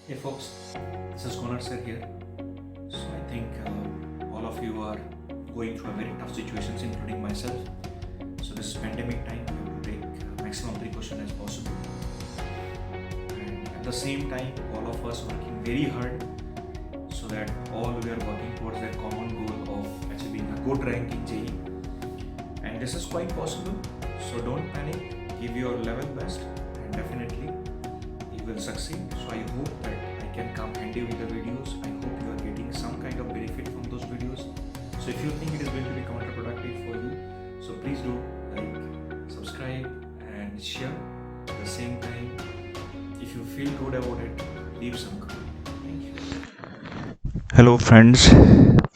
Hey folks, this is Konar sir here. So I think all of you are going through a very tough situations, including myself. So this pandemic time, we have to take maximum precaution as possible. And at the same time, all of us working very hard so that all we are working towards that common goal of achieving a good rank in JE. And this is quite possible. So don't panic, give your level best, and definitely you will succeed. So I hope that I can come handy with the videos. I hope you are getting some kind of benefit from those videos. So if you think it is going to be counterproductive for you, so please do like, subscribe and share. At the same time, if you feel good about it, leave some comment. Thank you. Hello friends,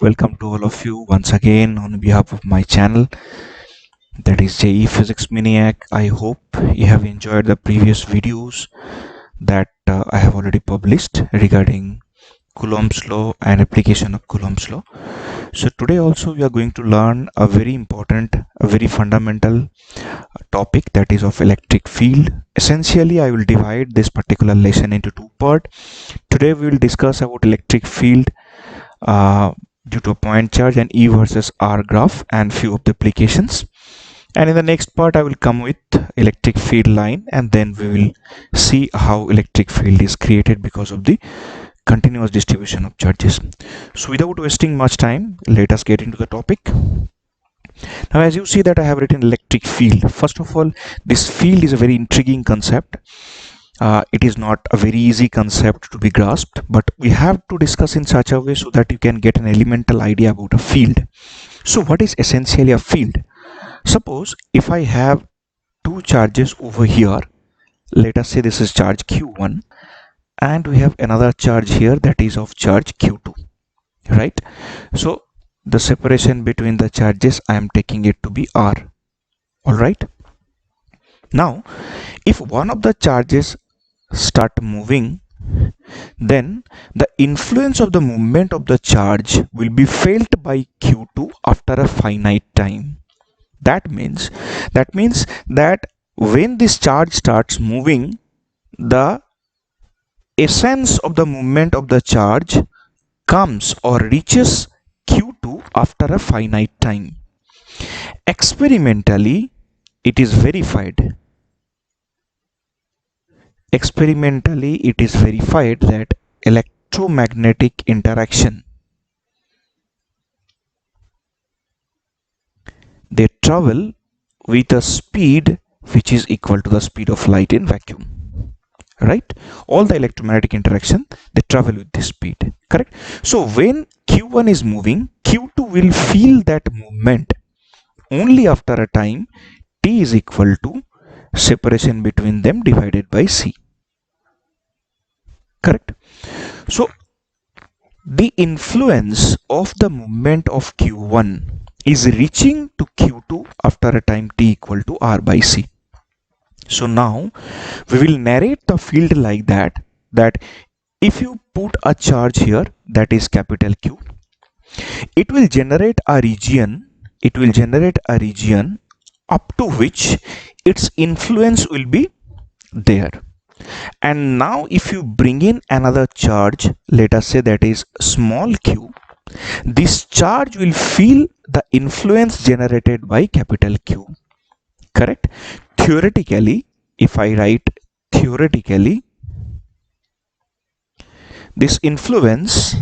welcome to all of you once again on behalf of my channel, that is JE Physics Maniac. I hope you have enjoyed the previous videos that I have already published regarding Coulomb's law and application of Coulomb's law. So today also we are going to learn a very important, a very fundamental topic, that is of electric field. Essentially I will divide this particular lesson into two parts. Today we will discuss about electric field due to a point charge and E versus R graph and few of the applications. And in the next part I will come with electric field line, and then we will see how electric field is created because of the continuous distribution of charges. So without wasting much time, let us get into the topic. Now as you see that I have written electric field. First of all, this field is a very intriguing concept. It is not a very easy concept to be grasped, but we have to discuss in such a way so that you can get an elemental idea about a field. So what is essentially a field? Suppose if I have two charges over here, let us say this is charge Q1 and we have another charge here that is of charge Q2, right? So the separation between the charges I am taking it to be R. All right. Now if one of the charges start moving, then the influence of the movement of the charge will be felt by Q2 after a finite time. That means that when this charge starts moving, the essence of the movement of the charge comes or reaches Q2 after a finite time. Experimentally, it is verified. That electromagnetic interaction, they travel with a speed which is equal to the speed of light in vacuum, right? All the electromagnetic interaction, they travel with this speed, correct? So when Q1 is moving, Q2 will feel that movement only after a time T is equal to separation between them divided by C, correct? So the influence of the movement of Q1 is reaching to Q2 after a time T equal to R by C. So now we will narrate the field like that if you put a charge here, that is capital Q, it will generate a region up to which its influence will be there. And now if you bring in another charge, let us say that is small q, this charge will feel the influence generated by capital Q, correct? Theoretically, if I write theoretically, this influence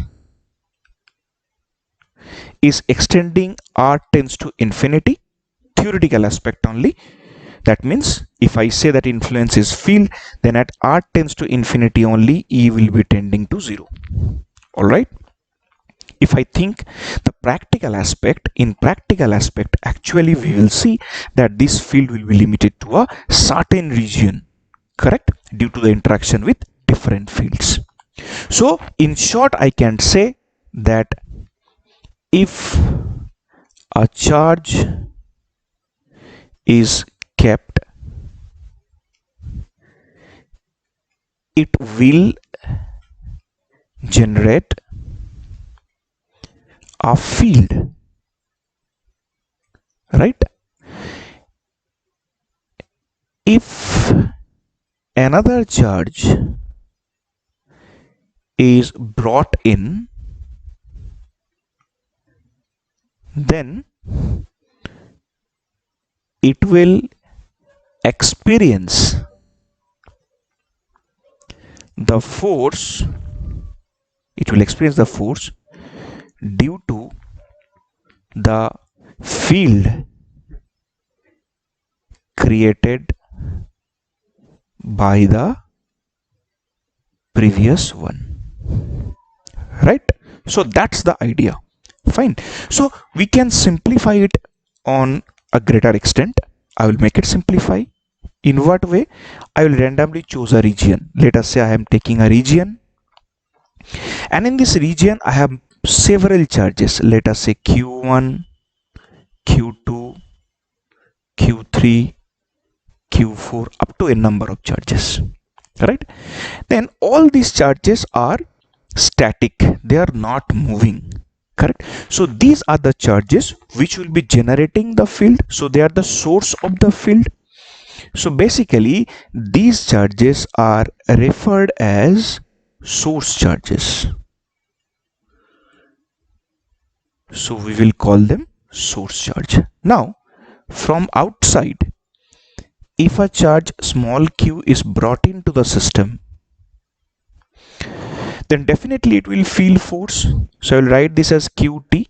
is extending R tends to infinity, theoretical aspect only. That means if I say that influence is field, then at R tends to infinity only, E will be tending to 0. All right. If I think the practical aspect, actually we will see that this field will be limited to a certain region, correct, due to the interaction with different fields. So in short, I can say that if a charge is kept, it will generate a field, right? If another charge is brought in, then it will experience the force, due to the field created by the previous one, right? So that's the idea. Fine. So we can simplify it on a greater extent. I will make it simplify. In what way? I will randomly choose a region. Let us say I am taking a region, and in this region I have several charges. Let us say Q1, Q2, Q3, Q4, up to a number of charges, right? Then all these charges are static, they are not moving, correct? So these are the charges which will be generating the field, so they are the source of the field. So basically these charges are referred as source charges, so we will call them source charge. Now from outside, if a charge small q is brought into the system, then definitely it will feel force. So I will write this as qt.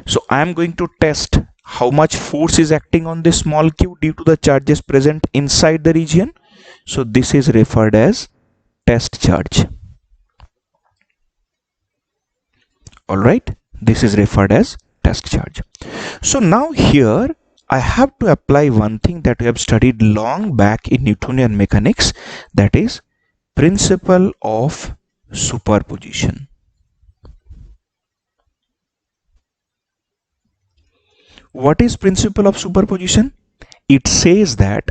So I am going to test how much force is acting on this small q due to the charges present inside the region. So this is referred as test charge. All right, this is referred as test charge. So now here I have to apply one thing that we have studied long back in Newtonian mechanics, that is principle of superposition. What is principle of superposition? It says that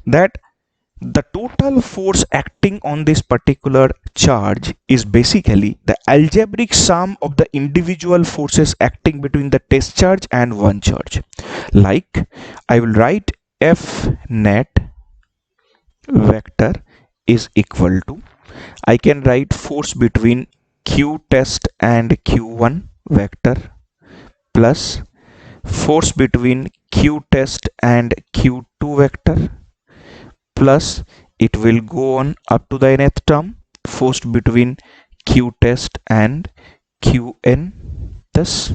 the total force acting on this particular charge is basically the algebraic sum of the individual forces acting between the test charge and one charge. Like I will write F net vector is equal to, I can write force between Q test and Q1 vector plus force between Q test and Q2 vector plus it will go on up to the nth term, force between Q test and Qn. Thus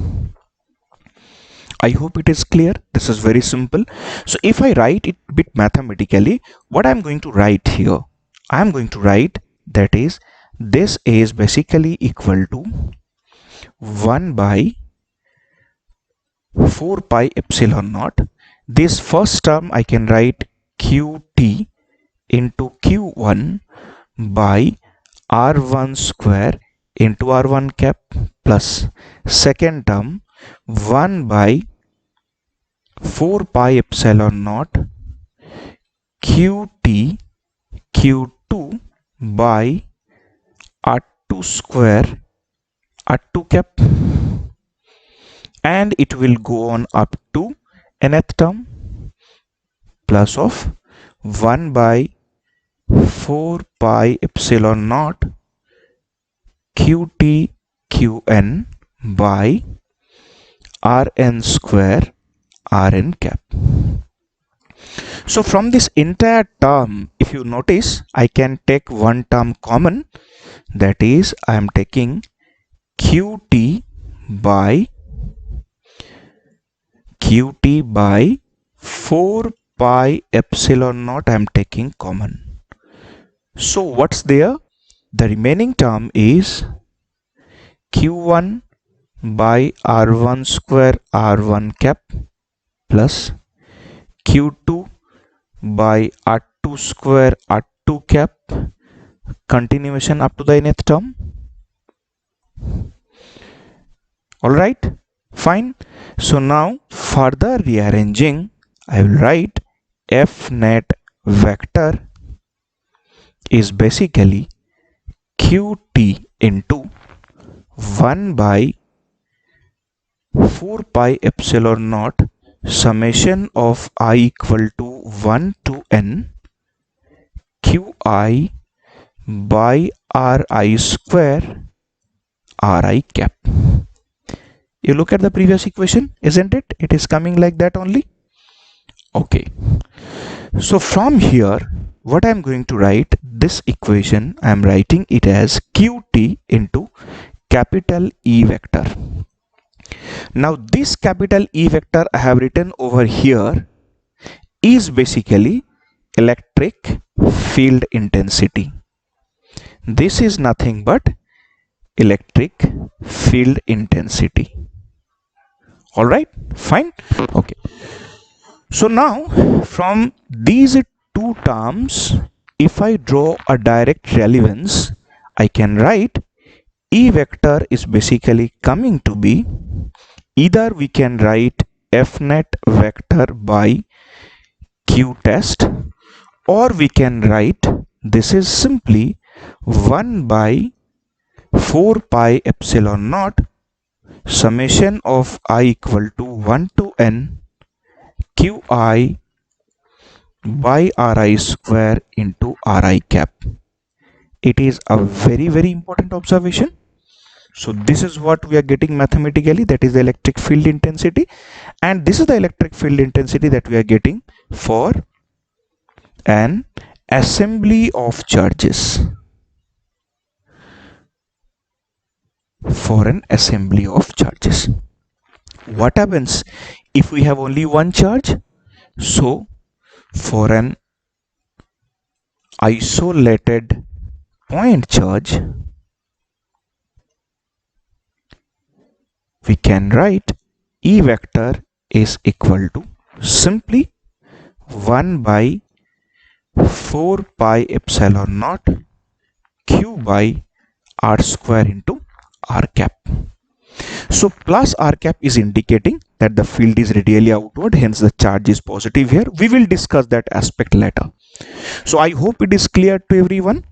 I hope it is clear. This is very simple. So if I write it a bit mathematically, what I'm going to write here, I'm going to write that is, this is basically equal to 1 by 4 pi epsilon naught. This first term I can write qt into q1 by r1 square into r1 cap plus second term 1 by 4 pi epsilon naught qt q2 by r2 square r2 cap, and it will go on up to nth term plus of 1 by 4 pi epsilon naught qt qn by rn square rn cap. So from this entire term, if you notice, I can take one term common, that is I am taking qt by 4 pi epsilon naught I am taking common. So what's there? The remaining term is q1 by r1 square r1 cap plus q2 by r2 square r2 cap, continuation up to the nth term. All right, fine. So now further rearranging, I will write f net vector is basically qt into 1 by 4 pi epsilon naught summation of I equal to 1 to n qi by Ri square Ri cap. You look at the previous equation, isn't it? It is coming like that only. Okay. So from here, what I'm going to write this equation, I'm writing it as Qt into capital E vector. Now this capital E vector I have written over here is basically electric field intensity. This is nothing but electric field intensity. All right, fine. Okay. So now from these two terms, if I draw a direct relevance, I can write E vector is basically coming to be, either we can write F net vector by Q test, or we can write this is simply 1 by 4 pi epsilon naught summation of I equal to 1 to n Qi by Ri square into Ri cap. It is a very important observation. So this is what we are getting mathematically, that is the electric field intensity, and this is the electric field intensity that we are getting for an assembly of charges. For an assembly of charges. What happens if we have only one charge? So for an isolated point charge, we can write E vector is equal to simply 1 by 4 pi epsilon naught Q by R square into R cap. So plus R cap is indicating that the field is radially outward, hence the charge is positive here. We will discuss that aspect later. So I hope it is clear to everyone.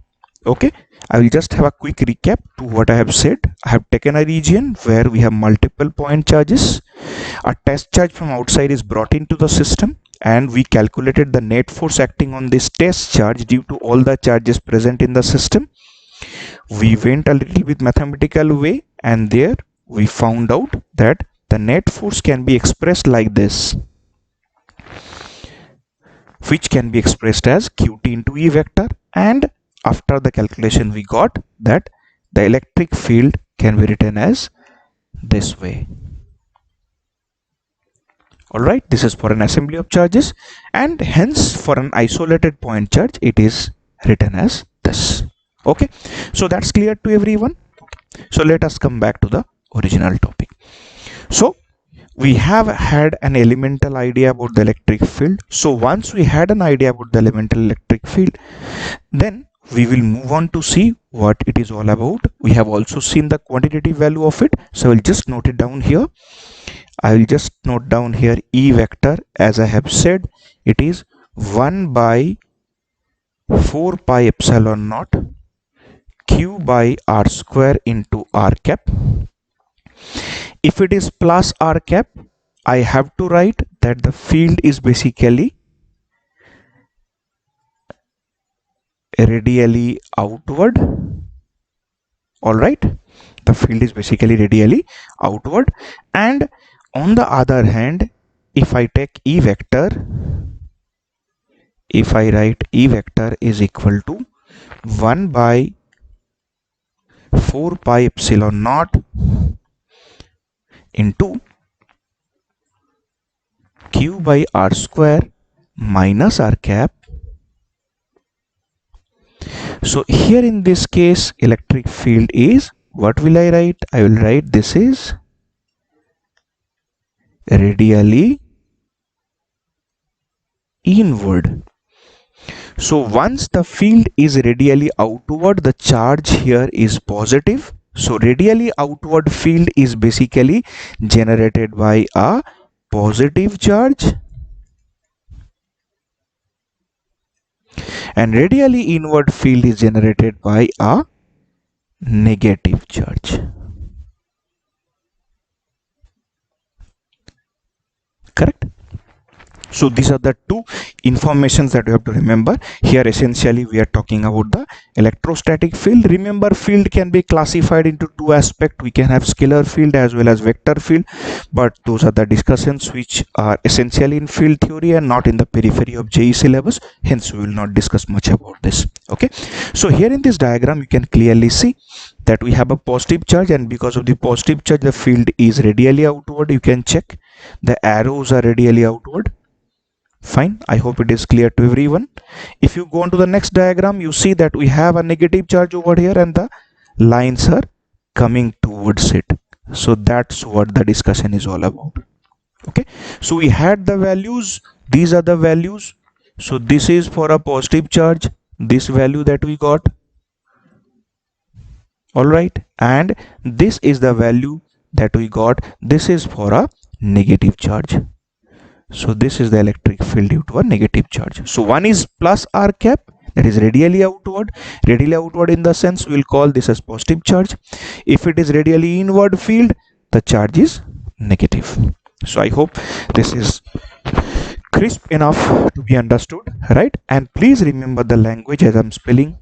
Okay, I will just have a quick recap to what I have said. I have taken a region where we have multiple point charges. A test charge from outside is brought into the system, and we calculated the net force acting on this test charge due to all the charges present in the system. We went a little bit mathematical way, and there we found out that the net force can be expressed like this, which can be expressed as Qt into E vector, and after the calculation we got that the electric field can be written as this way. Alright, this is for an assembly of charges, and hence for an isolated point charge it is written as this. Okay, so that's clear to everyone. So let us come back to the original topic. So we have had an elemental idea about the electric field. So once we had an idea about the elemental electric field, then we will move on to see what it is all about. We have also seen the quantitative value of it, so I'll just note it down here. I will just note down here E vector, as I have said, it is 1 by 4 pi epsilon naught Q by R square into R cap. If it is plus R cap, I have to write that the field is basically radially outward. All right, the field is basically radially outward, and on the other hand, if I take E vector, if I write E vector is equal to 1 by 4 pi epsilon naught into Q by R square minus R cap. So here in this case, electric field is, what will I write? I will write this is radially inward. So once the field is radially outward, the charge here is positive. So radially outward field is basically generated by a positive charge, and radially inward field is generated by a negative charge. Correct? So these are the two informations that you have to remember. Here essentially we are talking about the electrostatic field. Remember, field can be classified into two aspects. We can have scalar field as well as vector field, but those are the discussions which are essentially in field theory and not in the periphery of JEE syllabus. Hence we will not discuss much about this. Okay, so here in this diagram you can clearly see that we have a positive charge, and because of the positive charge the field is radially outward. You can check the arrows are radially outward. Fine, I hope it is clear to everyone. If you go on to the next diagram, you see that we have a negative charge over here and the lines are coming towards it. So that's what the discussion is all about. Okay, so we had the values, these are the values. So this is for a positive charge, this value that we got, all right, and this is the value that we got, this is for a negative charge. So this is the electric field due to a negative charge. So one is plus r cap, that is radially outward. Radially outward in the sense we will call this as positive charge. If it is radially inward field, the charge is negative. So I hope this is crisp enough to be understood, right? And please remember the language as I'm spelling.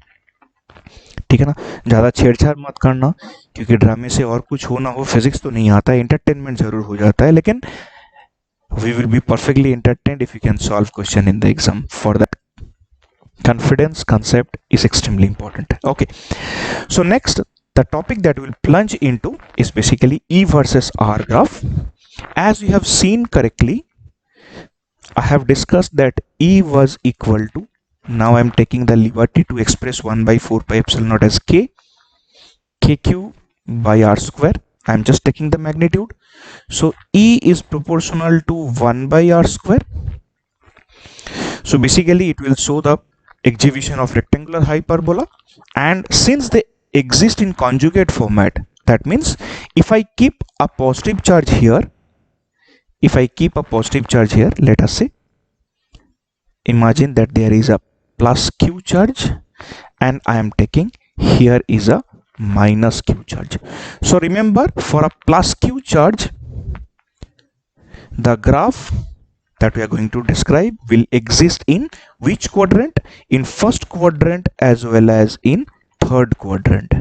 ठीक है ना, ज़्यादा छेड़छाड़ मत करना, क्योंकि ड्रामे से और कुछ हो ना हो, फिजिक्स तो नहीं आता है, एंटरटेनमेंट जरूर हो जाता है, लेकिन we will be perfectly entertained if you can solve question in the exam. For that, confidence concept is extremely important. Okay, so next the topic that we'll plunge into is basically E versus R graph. As you have seen correctly, I have discussed that E was equal to, now I am taking the liberty to express 1 by 4 pi epsilon naught as kq by r square. I am just taking the magnitude. So E is proportional to 1 by r square. So basically it will show the exhibition of rectangular hyperbola, and since they exist in conjugate format, that means if I keep a positive charge here, let us say, imagine that there is a plus q charge and I am taking here is a minus q charge. So remember, for a plus q charge, the graph that we are going to describe will exist in which quadrant? In first quadrant as well as in third quadrant.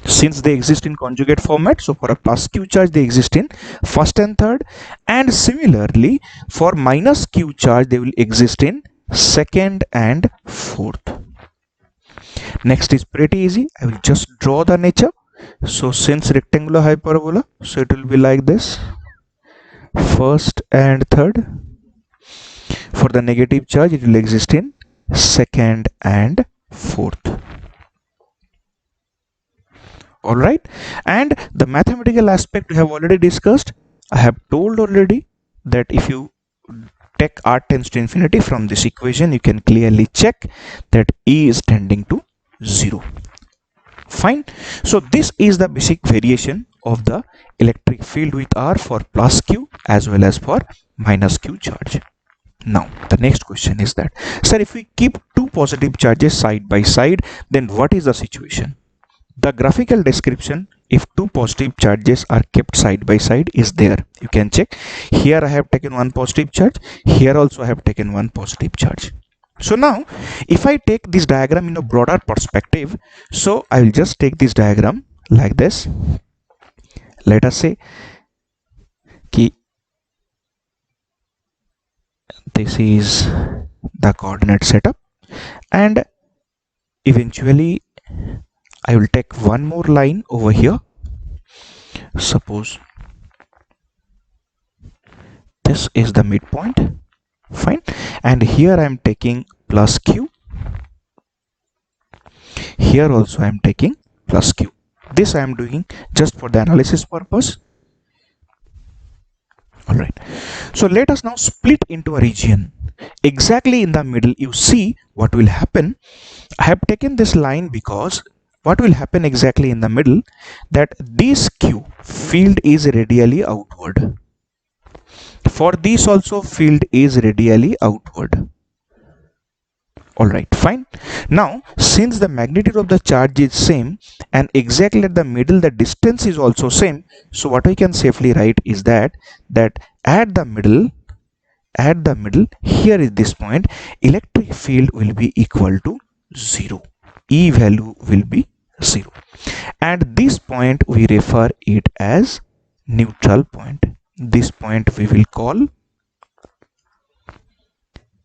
Since they exist in conjugate format, so for a plus q charge they exist in first and third, and similarly for minus q charge they will exist in second and fourth. Next is pretty easy. I will just draw the nature. So since rectangular hyperbola, so it will be like this, first and third. For the negative charge it will exist in second and fourth. All right, and the mathematical aspect we have already discussed. I have told already that if you take r tends to infinity from this equation, you can clearly check that E is tending to 0. Fine. So this is the basic variation of the electric field with R for plus Q as well as for minus Q charge. Now the next question is that, sir, if we keep two positive charges side by side, then what is the situation? The graphical description, if two positive charges are kept side by side, is there. You can check. Here I have taken one positive charge, here also I have taken one positive charge. So now if I take this diagram in a broader perspective, so I will just take this diagram like this. Let us say ki this is the coordinate setup, and eventually I will take one more line over here. Suppose this is the midpoint. Fine, and here I am taking plus Q, here also I am taking plus Q. This I am doing just for the analysis purpose. All right, so let us now split into a region. Exactly in the middle, you see what will happen. I have taken this line because what will happen exactly in the middle, that this Q field is radially outward. For this also field is radially outward. All right, fine. Now since the magnitude of the charge is same and exactly at the middle the distance is also same, so what I can safely write is that at the middle at the middle, here is this point, electric field will be equal to 0. E value will be 0. And this point we refer it as neutral point. This point we will call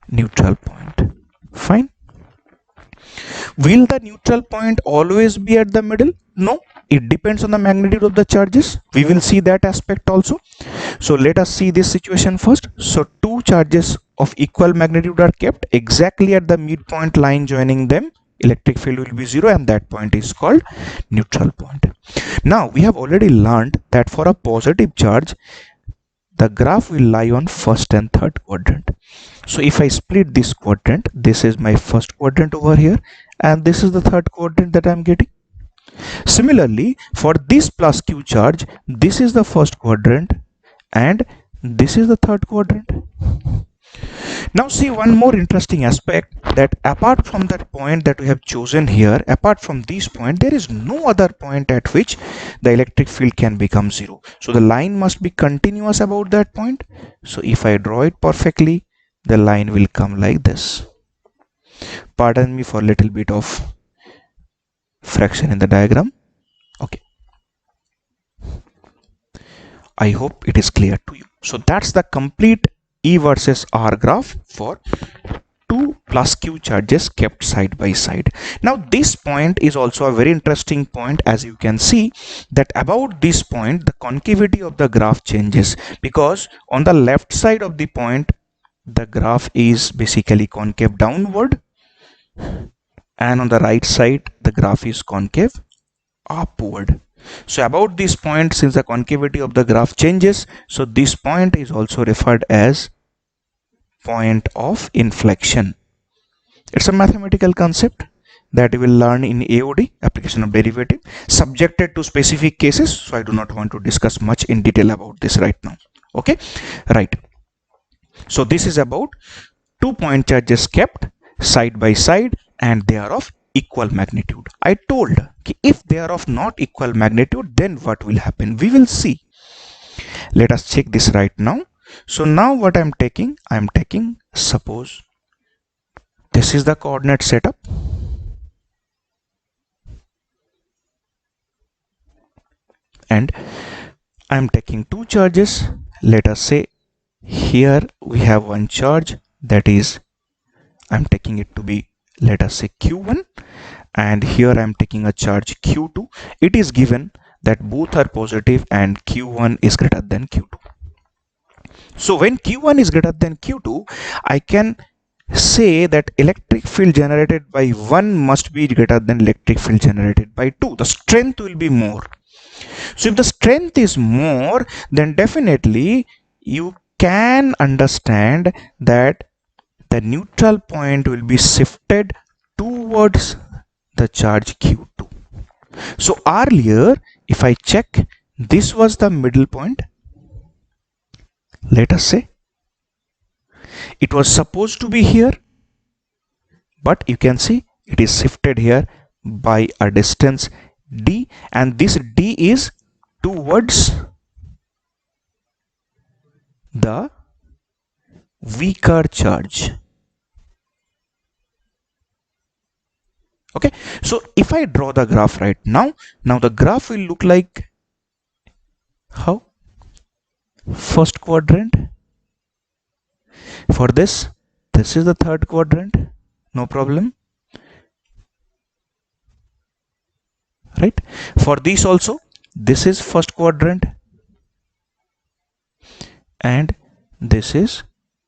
neutral point. Fine. Will the neutral point always be at the middle? No, it depends on the magnitude of the charges. We will see that aspect also. So let us see this situation first. So two charges of equal magnitude are kept exactly at the midpoint line joining them. Electric field will be 0 and that point is called neutral point. Now we have already learned that for a positive charge, the graph will lie on first and third quadrant. So if I split this quadrant, this is my first quadrant over here and this is the third quadrant that I'm getting. Similarly, for this plus q charge, this is the first quadrant and this is the third quadrant. Now see one more interesting aspect, that apart from that point that we have chosen here, apart from this point, there is no other point at which the electric field can become 0. So the line must be continuous about that point. So if I draw it perfectly, the line will come like this. Pardon me for a little bit of fraction in the diagram. Okay. I hope it is clear to you. So that's the complete E versus R graph for two plus q charges kept side by side. Now this point is also a very interesting point. As you can see that about this point the concavity of the graph changes, because on the left side of the point the graph is basically concave downward and on the right side the graph is concave upward. So about this point, since the concavity of the graph changes, so this point is also referred as point of inflection. It's a mathematical concept that you will learn in AOD, application of derivative, subjected to specific cases. So I do not want to discuss much in detail about this right now. Okay, right. So this is about two point charges kept side by side and they are of equal magnitude. I told if they are of not equal magnitude, then what will happen? We will see. Let us check this right now. So now what I'm taking, suppose this is the coordinate setup. And I'm taking two charges. Let us say here we have one charge, that is I'm taking it to be, let us say q1, and here I'm taking a charge q2. It is given that both are positive and q1 is greater than q2. So when q1 is greater than q2, I can say that electric field generated by 1 must be greater than electric field generated by 2. The strength will be more. So if the strength is more, then definitely you can understand that the neutral point will be shifted towards the charge q2. So earlier, if I check, this was the middle point. Let us say it was supposed to be here, but you can see it is shifted here by a distance d, and this d is towards the weaker charge. Okay, so if I draw the graph right now, the graph will look like how? First quadrant. For this is the third quadrant, no problem, right? For this also, this is first quadrant and this is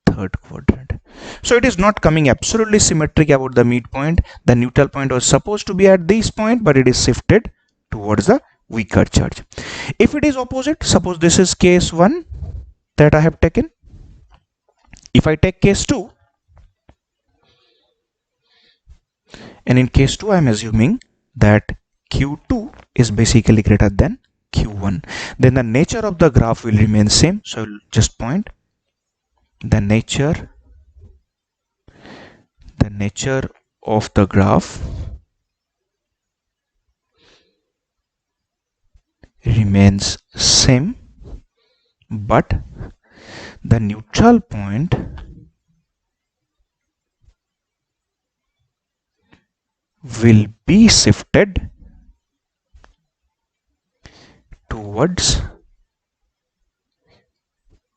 third quadrant. So it is not coming absolutely symmetric about the midpoint. The neutral point was supposed to be at this point, but it is shifted towards the weaker charge. If it is opposite, suppose this is case 1 that I have taken. If I take case 2, and in case 2 I am assuming that q2 is basically greater than q1, then the nature of the graph will remain same. So I will just point the nature of the graph remains same, but the neutral point will be shifted towards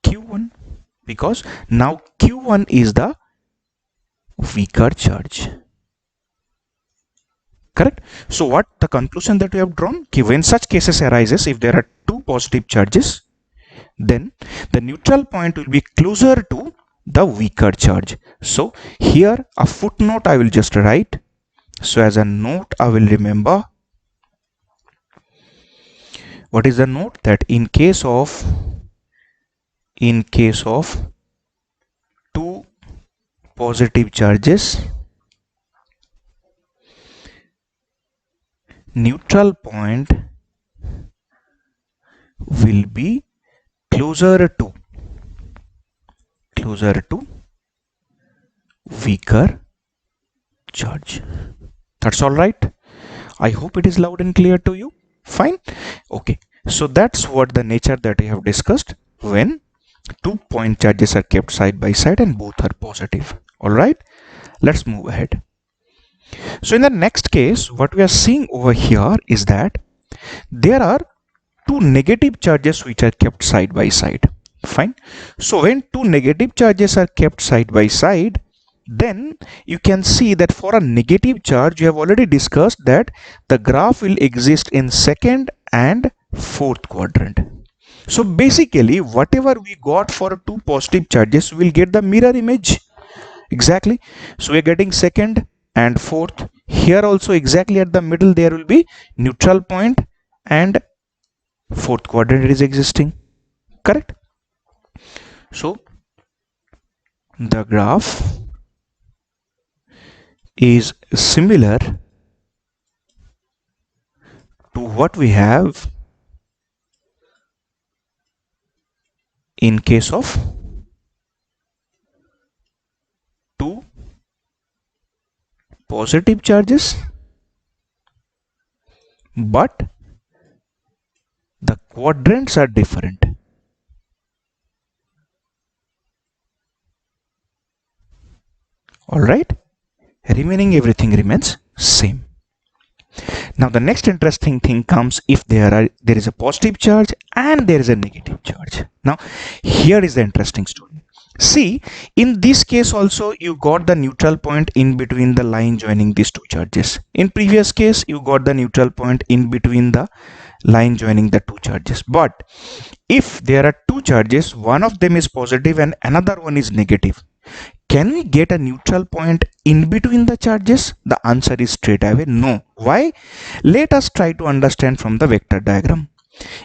Q1, because now Q1 is the weaker charge. Correct? So what the conclusion that we have drawn? When such cases arises, if there are two positive charges, then the neutral point will be closer to the weaker charge. So here a footnote I will just write. So as a note I will remember, what is the note? That in case of two positive charges, neutral point will be closer to weaker charge. That's all right. I hope it is loud and clear to you. Fine. Okay. So that's what the nature that we have discussed when 2 point charges are kept side by side and both are positive. All right. Let's move ahead. So in the next case, what we are seeing over here is that there are two negative charges which are kept side by side. Fine. So when two negative charges are kept side by side, then you can see that for a negative charge, you have already discussed that the graph will exist in second and fourth quadrant. So basically, whatever we got for two positive charges, we will get the mirror image. Exactly. So we are getting second and fourth. Here also exactly at the middle there will be neutral point and fourth quadrant is existing. Correct? So the graph is similar to what we have in case of two positive charges, but the quadrants are different. All right, remaining everything remains same. Now the next interesting thing comes if there is a positive charge and there is a negative charge. Now here is the interesting story. See, in this case also you got the neutral point in between the line joining these two charges. In previous case you got the neutral point in between the line joining the two charges. But if there are two charges, one of them is positive and another one is negative, can we get a neutral point in between the charges? The answer is straight away no. Why? Let us try to understand from the vector diagram.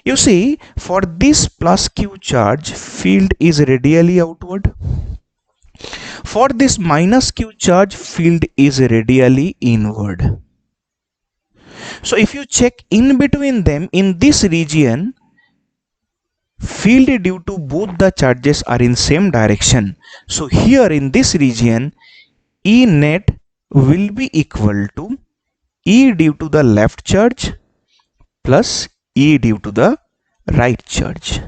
You see, for this plus q charge, field is radially outward. For this minus q charge, field is radially inward. So if you check in between them, in this region, field due to both the charges are in same direction. So here in this region, E net will be equal to E due to the left charge plus E due to the right charge.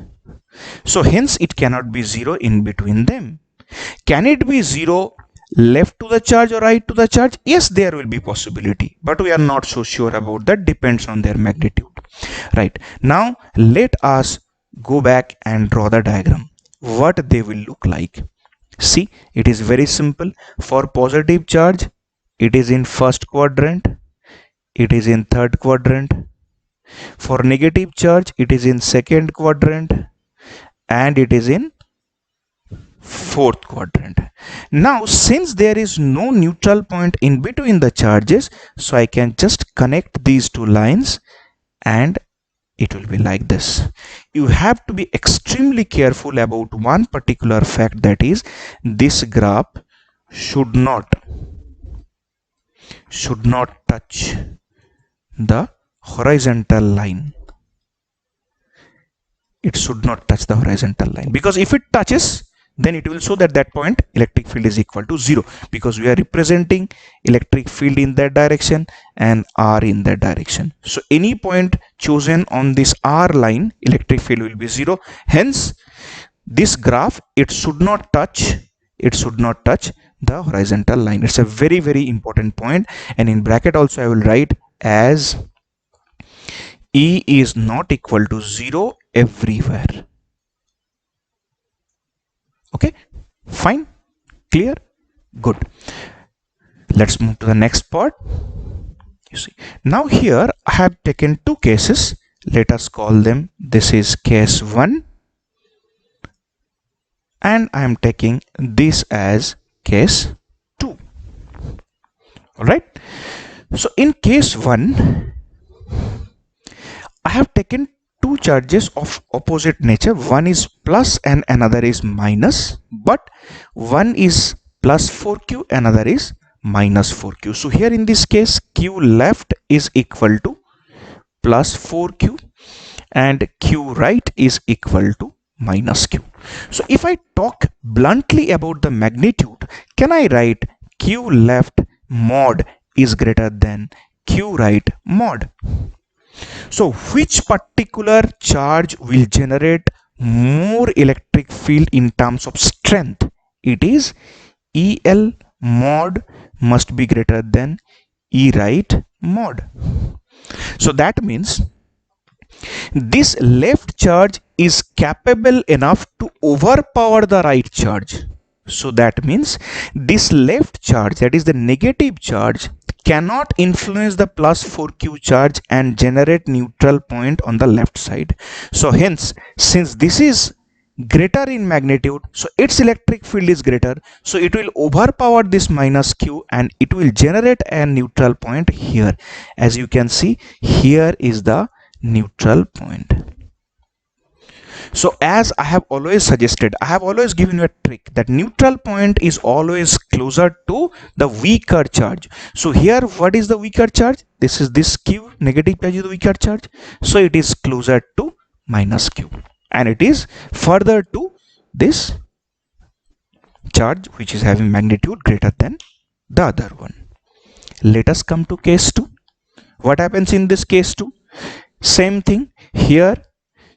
So hence it cannot be 0 in between them. Can it be 0 left to the charge or right to the charge? Yes, there will be possibility, but we are not so sure about that. Depends on their magnitude. Right. Now let us go back and draw the diagram. What they will look like. See, it is very simple. For positive charge, it is in first quadrant, it is in third quadrant. For negative charge, it is in second quadrant and it is in fourth quadrant. Now since there is no neutral point in between the charges, so I can just connect these two lines and it will be like this. You have to be extremely careful about one particular fact, that is this graph should not touch the horizontal line. It should not touch the horizontal line, because if it touches, then it will show that that point electric field is equal to 0, because we are representing electric field in that direction and R in that direction. So any point chosen on this R line, electric field will be 0. Hence this graph, it should not touch the horizontal line. It's a very, very important point, and in bracket also I will write as E is not equal to 0 everywhere. Okay, fine, clear, good. Let's move to the next part. You see, now here I have taken two cases. Let us call them, this is case 1, and I am taking this as case 2. All right, so in case 1 I have taken two charges of opposite nature. One is plus and another is minus, but one is plus 4q, another is minus 4q. So here in this case, q left is equal to plus 4q and q right is equal to minus q. So if I talk bluntly about the magnitude, can I write q left mod is greater than q right mod? So which particular charge will generate more electric field in terms of strength? It is EL mod must be greater than E right mod. So that means this left charge is capable enough to overpower the right charge. So that means this left charge, that is the negative charge, cannot influence the plus 4q charge and generate neutral point on the left side. So hence, since this is greater in magnitude, so its electric field is greater, so it will overpower this minus q and it will generate a neutral point here. As you can see, here is the neutral point. So as I have always suggested, I have always given you a trick that neutral point is always closer to the weaker charge. So here, what is the weaker charge? This is this q, negative charge is the weaker charge. So it is closer to minus q, and it is further to this charge which is having magnitude greater than the other one. Let us come to case 2. What happens in this case 2? Same thing here,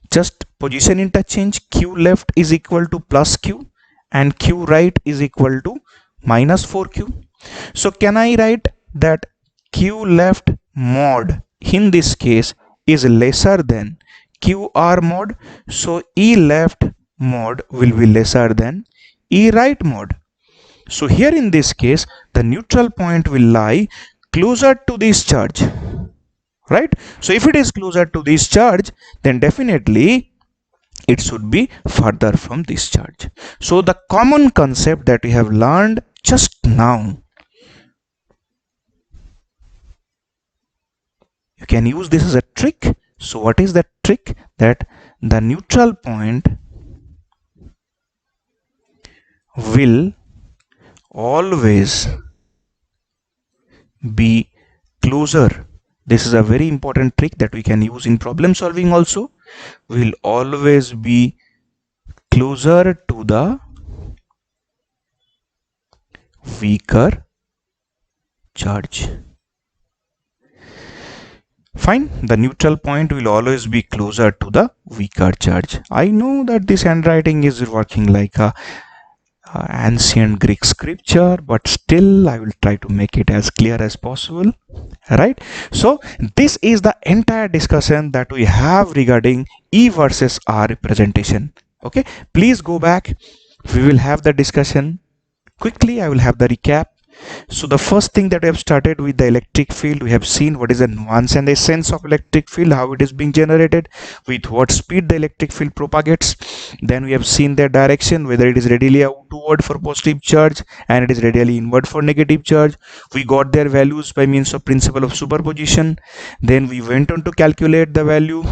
just position interchange. Q left is equal to plus q and q right is equal to minus 4q. So can I write that q left mod in this case is lesser than qr mod? So E left mod will be lesser than E right mod. So here in this case, the neutral point will lie closer to this charge, right? So if it is closer to this charge, then definitely it should be further from this charge. So the common concept that we have learned just now, you can use this as a trick. So what is the trick? That the neutral point will always be closer. This is a very important trick that we can use in problem solving also. Will always be closer to the weaker charge. Fine, the neutral point will always be closer to the weaker charge. I know that this handwriting is working like a ancient Greek scripture, but still I will try to make it as clear as possible, right? So this is the entire discussion that we have regarding E versus R representation. Okay, please go back, we will have the discussion quickly. I will have the recap. So the first thing that we have started with the electric field, we have seen what is the nuance and the essence of electric field, how it is being generated, with what speed the electric field propagates. Then we have seen their direction, whether it is radially outward for positive charge and it is radially inward for negative charge. We got their values by means of principle of superposition. Then we went on to calculate the value.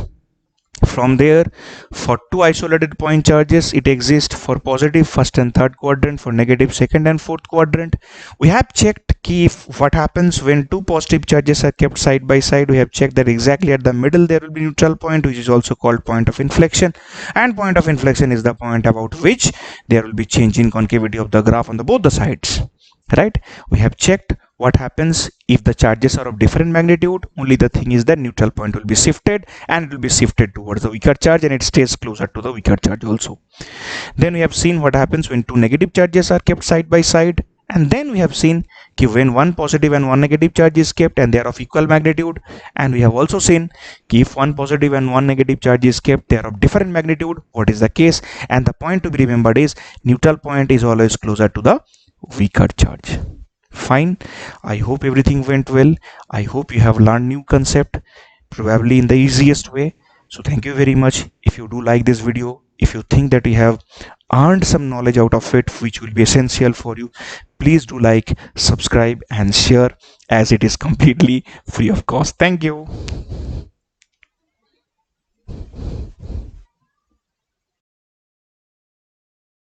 From there, for two isolated point charges, it exists for positive first and third quadrant, for negative second and fourth quadrant. We have checked what happens when two positive charges are kept side by side. We have checked that exactly at the middle there will be neutral point, which is also called point of inflection, and point of inflection is the point about which there will be change in concavity of the graph on both the sides, right? We have checked what happens if the charges are of different magnitude? Only the thing is that neutral point will be shifted, and it will be shifted towards the weaker charge, and it stays closer to the weaker charge also. Then we have seen what happens when two negative charges are kept side by side, and then we have seen when one positive and one negative charge is kept and they are of equal magnitude, and we have also seen if one positive and one negative charge is kept, they are of different magnitude, what is the case. And the point to be remembered is neutral point is always closer to the weaker charge. Fine, I hope everything went well. I hope you have learned new concept, probably in the easiest way. So thank you very much. If you do like this video, if you think that you have earned some knowledge out of it which will be essential for you, please do like, subscribe and share, as it is completely free of cost. Thank you.